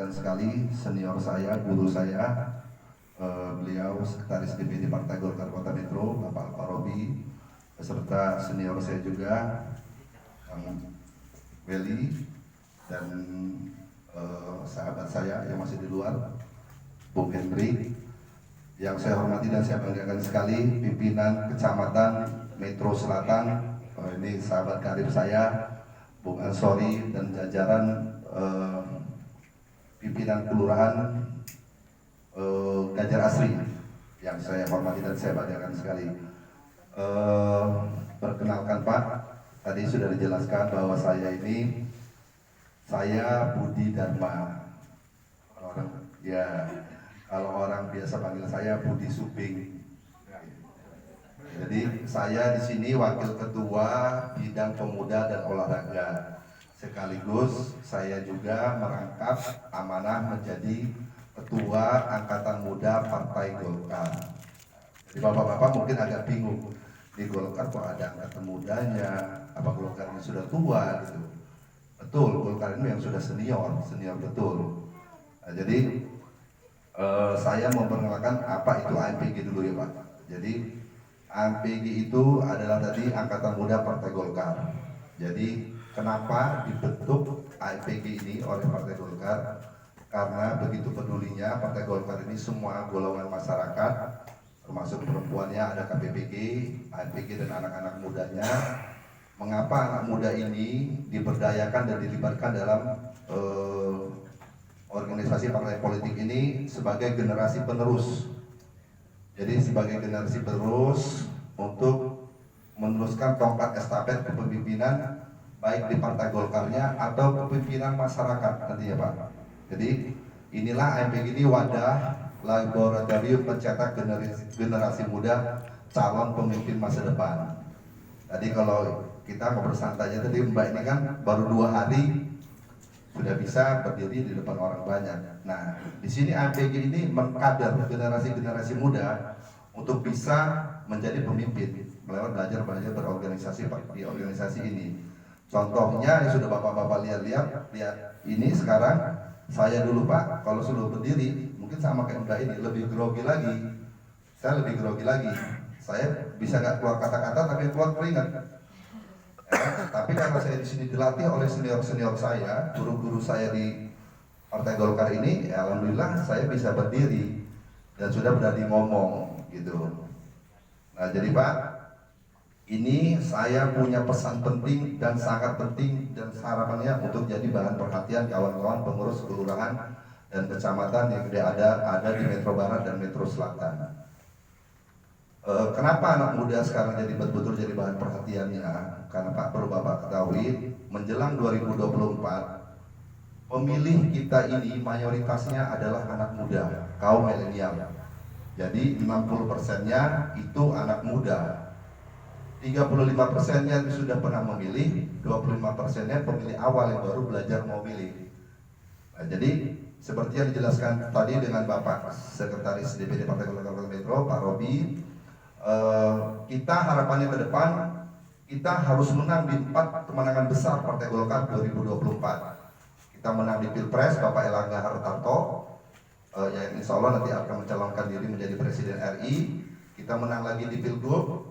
banggakan sekali senior saya, guru saya, beliau Sekretaris DPD Partai Golkar Kota Metro, Bapak Al-Farabi, beserta senior saya juga, Kang Welly, dan sahabat saya yang masih di luar, Bung Henry. Yang saya hormati dan saya banggakan sekali pimpinan Kecamatan Metro Selatan, ini sahabat karib saya, Bung Ansori, dan jajaran pimpinan kelurahan Ganjar Asri yang saya hormati dan saya banggakan sekali. Perkenalkan Pak, tadi sudah dijelaskan bahwa saya Budi Dharma. Kalau orang biasa panggil saya Budi Suping. Jadi saya di sini wakil ketua bidang pemuda dan olahraga. Sekaligus saya juga merangkap amanah menjadi ketua angkatan muda Partai Golkar. Jadi bapak-bapak mungkin agak bingung, di Golkar kok ada angkatan mudanya, apa Golkar ini sudah tua gitu. Betul, Golkar ini yang sudah senior betul. Nah, jadi saya memperkenalkan apa itu AMPG dulu ya Pak. Jadi AMPG itu adalah tadi Angkatan Muda Partai Golkar. Jadi kenapa dibentuk AMPG ini oleh Partai Golkar? Karena begitu pedulinya Partai Golkar ini semua golongan masyarakat, termasuk perempuannya, ada KPPG, AMPG dan anak-anak mudanya. Mengapa anak muda ini diberdayakan dan dilibatkan dalam organisasi partai politik ini sebagai generasi penerus. Jadi sebagai generasi penerus untuk meneruskan tongkat estafet kepemimpinan baik di Partai Golkarnya atau kepemimpinan masyarakat nantinya Pak. Jadi inilah AMPG ini wadah laboratorium pencetak generasi muda calon pemimpin masa depan. Tadi kalau kita ngobrol santai aja tadi Mbak ini kan baru 2 hari sudah bisa berdiri di depan orang banyak. Nah, di sini AMPG ini mengkader generasi muda untuk bisa menjadi pemimpin lewat belajar berorganisasi di organisasi ini. Contohnya yang sudah bapak-bapak lihat ini sekarang. Saya dulu Pak, kalau sudah berdiri mungkin sama kayak Mbak ini lebih grogi lagi. Saya lebih grogi lagi. Saya bisa nggak keluar kata-kata tapi keluar keringat. Tapi karena saya di sini dilatih oleh senior saya, guru-guru saya di Partai Golkar ini, ya alhamdulillah saya bisa berdiri dan sudah berani ngomong gitu. Nah jadi Pak, ini saya punya pesan penting dan sangat penting dan harapannya untuk jadi bahan perhatian kawan-kawan pengurus kelurahan dan kecamatan yang ada di Metro Barat dan Metro Selatan. Kenapa anak muda sekarang jadi betul-betul jadi bahan perhatiannya? Karena Pak perlu Bapak ketahui, menjelang 2024 pemilih kita ini mayoritasnya adalah anak muda, kaum milenial. Jadi 60%-nya itu anak muda. 35%-nya sudah pernah memilih, 25%-nya pemilih awal yang baru belajar mau milih. Nah, jadi seperti yang dijelaskan tadi dengan Bapak Sekretaris DPD Partai Golkar Kota Metro, Pak Robi, kita harapannya ke depan kita harus menang di 4 kemenangan besar Partai Golkar 2024. Kita menang di Pilpres, Bapak Erlangga Hartarto, yang insya Allah nanti akan mencalonkan diri menjadi Presiden RI. Kita menang lagi di Pilgub,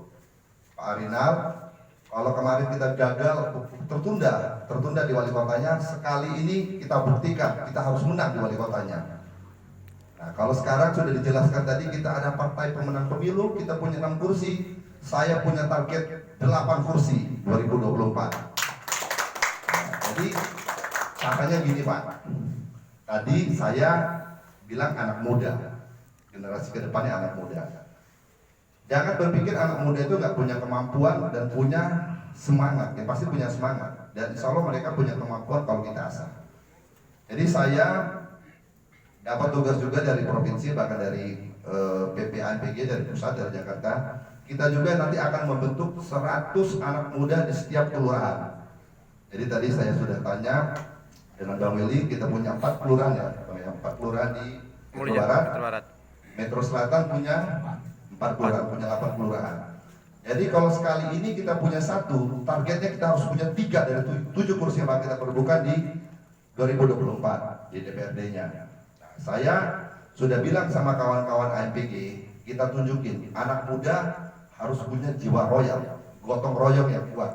Pak Arinal. Kalau kemarin kita gagal, tertunda di wali kotanya, sekali ini kita buktikan kita harus menang di wali kotanya. Nah, kalau sekarang sudah dijelaskan tadi kita ada partai pemenang pemilu, kita punya 6 kursi, saya punya target 8 kursi 2024. Nah, jadi katanya gini Pak, tadi saya bilang anak muda, generasi kedepannya anak muda. Jangan berpikir anak muda itu nggak punya kemampuan dan punya semangat, ya pasti punya semangat. Dan insya Allah mereka punya kemampuan kalau kita asah. Jadi saya dapat tugas juga dari provinsi, bahkan dari PPAMPG, dari pusat, dari Jakarta. Kita juga nanti akan membentuk 100 anak muda di setiap kelurahan. Jadi tadi saya sudah tanya dengan Bang Willy, kita punya 4 kelurahan ya, 4 kelurahan di Metro Barat. Metro Selatan punya 4 kelurahan, punya 8 kelurahan. Jadi kalau sekali ini kita punya 1, targetnya kita harus punya 3 dari 7 kursi yang kita perlukan di 2024 di DPRD-nya. Nah, saya sudah bilang sama kawan-kawan AMPG, kita tunjukin anak muda harus punya jiwa royal, gotong royong yang kuat.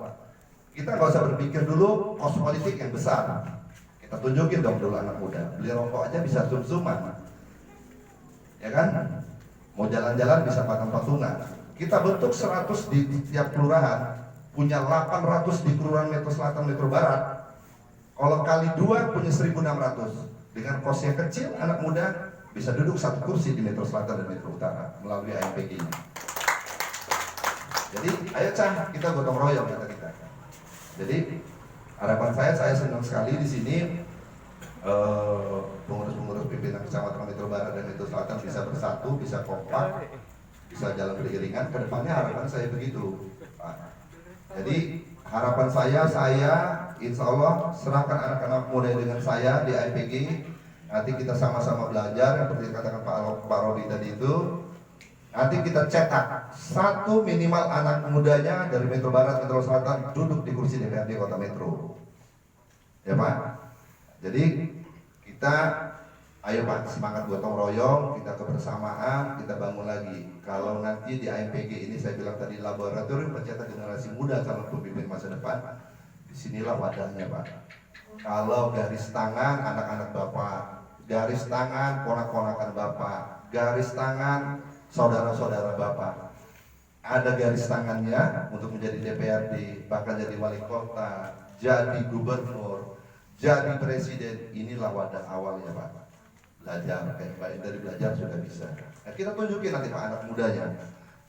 Kita nggak usah berpikir dulu kos politik yang besar. Kita tunjukin dong dulu anak muda, beli rokok aja bisa sum-suman, ya kan? Mau jalan-jalan bisa patang-patungan. Kita bentuk 100 di tiap kelurahan, punya 800 di kelurahan Metro Selatan, Metro Barat. Kalau kali 2 punya 1.600. Dengan kos yang kecil, anak muda bisa duduk satu kursi di Metro Selatan dan Metro Utara melalui AMPG-nya. Jadi, ayo Cah, kita gotong royong kata kita. Jadi, harapan saya senang sekali di sini pengurus-pengurus pimpinan kecamatan Metro Barat dan Metro Selatan bisa bersatu, bisa kompak, bisa jalan beriringan. Kedepannya harapan saya begitu, Pak. Jadi harapan saya insya Allah serahkan anak-anak muda dengan saya di IPG. Nanti kita sama-sama belajar, seperti katakan Pak Robi tadi itu. Nanti kita cetak satu minimal anak mudanya dari Metro Barat, Metro Selatan duduk di kursi DPRD Kota Metro. Ya Pak. Jadi kita ayo Pak, semangat gotong royong, kita kebersamaan, kita bangun lagi. Kalau nanti di AMPG ini saya bilang tadi laboratorium pencetak generasi muda calon pemimpin masa depan, disinilah wadahnya Pak. Kalau garis tangan anak-anak Bapak, garis tangan ponak-ponakan Bapak, garis tangan saudara-saudara Bapak, ada garis tangannya untuk menjadi DPRD, bahkan jadi wali kota, jadi gubernur, jadi presiden. Inilah wadah awalnya Pak. Belajar, kayak dari belajar sudah bisa. Nah, kita tunjukin nanti Pak anak mudanya.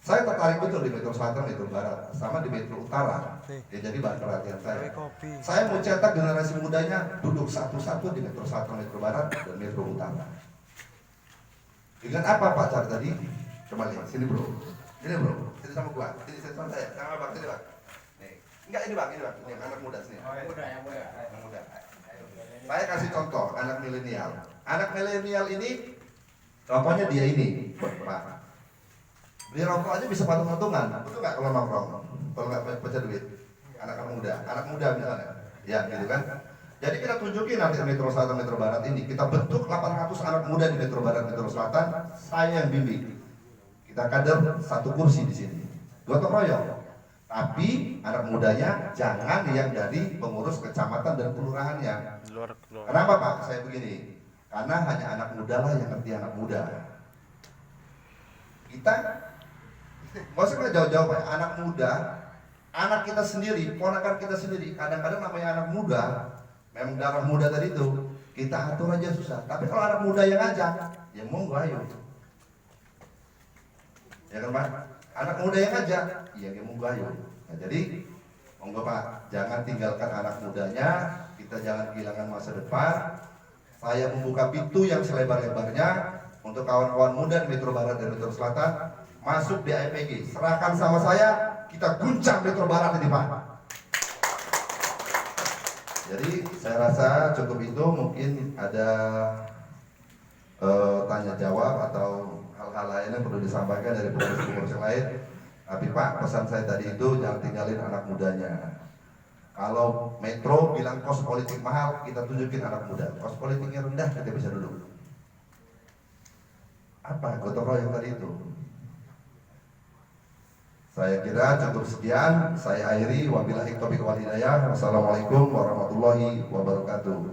Saya tertarik betul di Metro Selatan, Metro Barat, sama di Metro Utara. Ya, jadi bahan perhatian saya. Saya mau cetak generasi mudanya duduk satu-satu di Metro Selatan, Metro Barat, dan Metro Utara. Dengan apa Pak cara tadi? Coba lihat, sini bro. Ini bro, sini sama gua. Sini sama saya, sama Bang, sini Bang. Nih. Enggak, ini Bang, ini anak muda sini. Anak muda. Saya kasih contoh anak milenial. Anak milenial ini contohnya dia ini, Pak. Beli rokok aja bisa patung-patungan, betul nggak kalau nongkrong? Kalau nggak baca duit, anak muda misalnya, ya gitu kan? Jadi kita tunjukin nanti Metro Selatan, Metro Barat ini, kita bentuk 800 anak muda di Metro Barat, Metro Selatan, saya yang bimbing. Kita kader satu kursi di sini, gotong royong. Tapi anak mudanya jangan yang dari pengurus kecamatan dan kelurahannya. Kenapa Pak? Saya begini, karena hanya anak muda lah yang ngerti anak muda. Kita nggak usah jauh-jauh Pak. Anak muda, anak kita sendiri, ponakan kita sendiri. Kadang-kadang namanya anak muda, memang darah muda tadi itu, kita atur aja susah. Tapi kalau anak muda yang ngajak, ya monggo ayo. Ya kan Pak? Anak muda yang ngajak, iya monggo ayo. Nah, jadi monggo Pak, jangan tinggalkan anak mudanya. Kita jangan kehilangan masa depan. Saya membuka pintu yang selebar-lebarnya untuk kawan-kawan muda di Metro Barat dan Metro Selatan masuk di AMPG. Serahkan sama saya, kita guncang Metro Barat ini Pak. Jadi saya rasa cukup itu. Mungkin ada tanya jawab atau hal-hal lain yang perlu disampaikan dari pengurus-pengurus yang lain. Tapi Pak, pesan saya tadi itu jangan tinggalin anak mudanya. Kalau Metro bilang kos politik mahal, kita tunjukin anak muda. Kos politiknya rendah, kita bisa duduk. Apa gotong royong tadi itu? Saya kira cukup sekian. Saya akhiri. Wabillahi taufiq wal hidayah. Wassalamualaikum warahmatullahi wabarakatuh.